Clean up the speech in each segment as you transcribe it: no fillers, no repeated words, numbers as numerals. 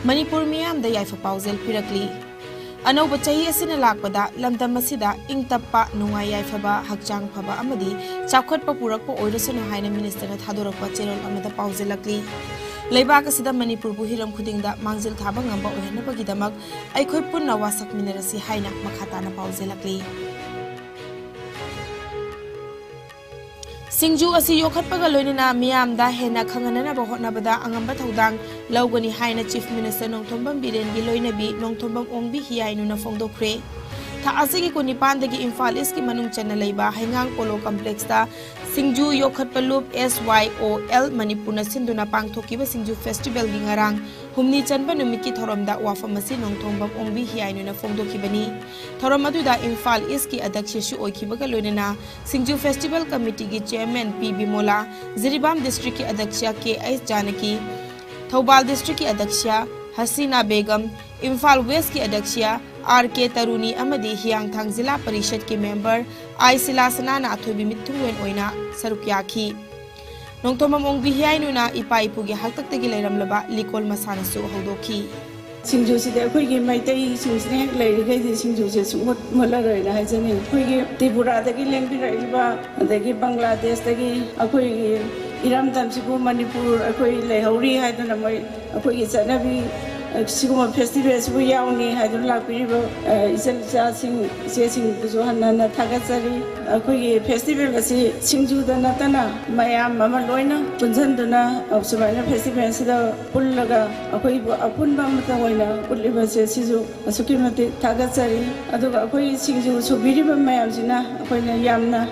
Manipur miyam da yaifa pauzel pirakli. Anauba chahi asina lakpada lamdam asida ing tappa nungai yaifaba hakchang phaba amadi chakhatpa purakpa oirasunu haina minister na thadorakpa cherol amada pauzelakli. Leibak asida Manipur bu hiram khudingda mangjil thaba ngamba ohenabagidamag aikhoi punna wasak minerasi haina makhatana pauzelakli. Singju asi yokhatpaga loinina miyamda hena khanganana ba hotnabada angamba thodang laugani haina chief minister nongthombam birengi loinabi nongthombam ongbi hiainuna phongdokre tha asigi ko nipandagi Imphal East ki manung chana leiba haingang polo complex ta Singju yokhatpa loop SYOL Manipurna sinduna pangthokiba Singju festival gi ngarang humni chanba numiki thoromda wafamasi nongthombam ongbi hiainuna phongdokibani thorom aduda Imphal East ki adaksha shu oikhibaga loinana Singju festival committee gi chairman PB Mola Ziribam district ki adaksha KS Janaki Thobal district ki adaksha Hasina Begum Imphal West ki adaksha RK Taruni amadi Hiang Thang Zilla Parishad ki member I Silasana na athobi mithungwen oina sarukyakhi nongthomam ongbi hiainuna ipa ipugi haktaktagi leiramlaba likol masana su hodokhi Singju si de khoi gi mai tai singne leiri gai di singju se su mola roi na hajani khoi gi Tripura da gi lengbi rai ba da gi Bangladesh da gi akhoi gi iram tam si bu Manipur akhoi lehauri haiduna mai akhoi gi chanabi Siguma festival su yauni haidun lakpiriba isalcha sing buzo hanana thagatsari akhoi festival asi singju da natana mayam mama loina punjanduna subaina festival sida pullaga akhoi apunba mata oina ulliba se siju asukimati thagatsari aduga akhoi singju subiriba mayam sina akhoina yamna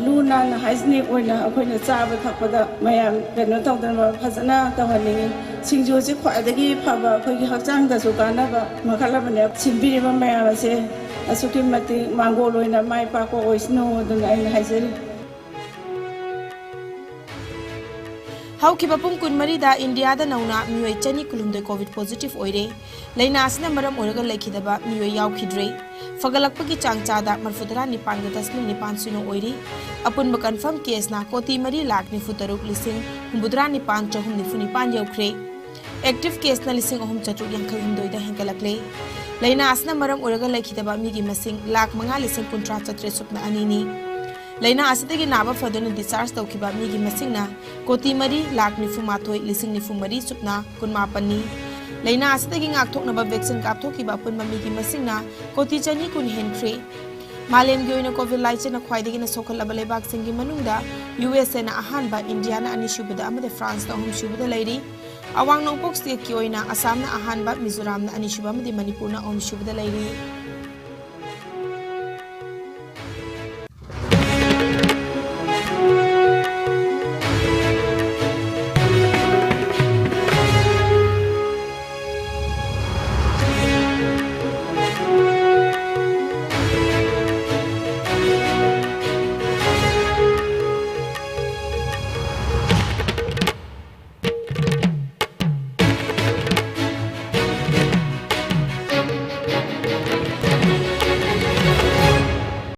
luna na haisni oina akhoina chaba thakpada mayam keno tawdana phajana tawhaningi singju se khwadagi phaba akhoi hakchang da su kanaba makhalabane simbiriba mayam se asukimati mangoloina mai pa ko oisno duna ai haisari Haukiba pung kun marida India da nauna mioi chani kulumde COVID positive oire leina asina maram oraga lekhidaba mioi yaukhidre fagalakpagi changchada marfudara nipan ga 10.9 sino oire apunba confirm case na koti mari lakh ni futaruk lising humbudra nipan chahum ni funipan yaukre active case na lising ahum chatruk yankhal humdoi da henkalakle leina asina maram oraga lekhidaba migi masing lakh manga lising kuntra chatre supna anini Laina asidagi naba fadona discharge tawkiba migi masingna koti mari lakh nifu mathoi lising nifu mari supna kunmapani Laina asidagi ngakthoknaba vaccine kapthokiba punma migi masingna koti chani kun henkhre Malemgi oina COVID laichin na khwaidagi na sokhalaba lebak singi manungda USA na ahanba India na ani shubada amade France na ahum shubada lairi awang nongpok state ki oina Assam na ahanba Mizoram na ani shubada amade Manipur na ahum shubada lairi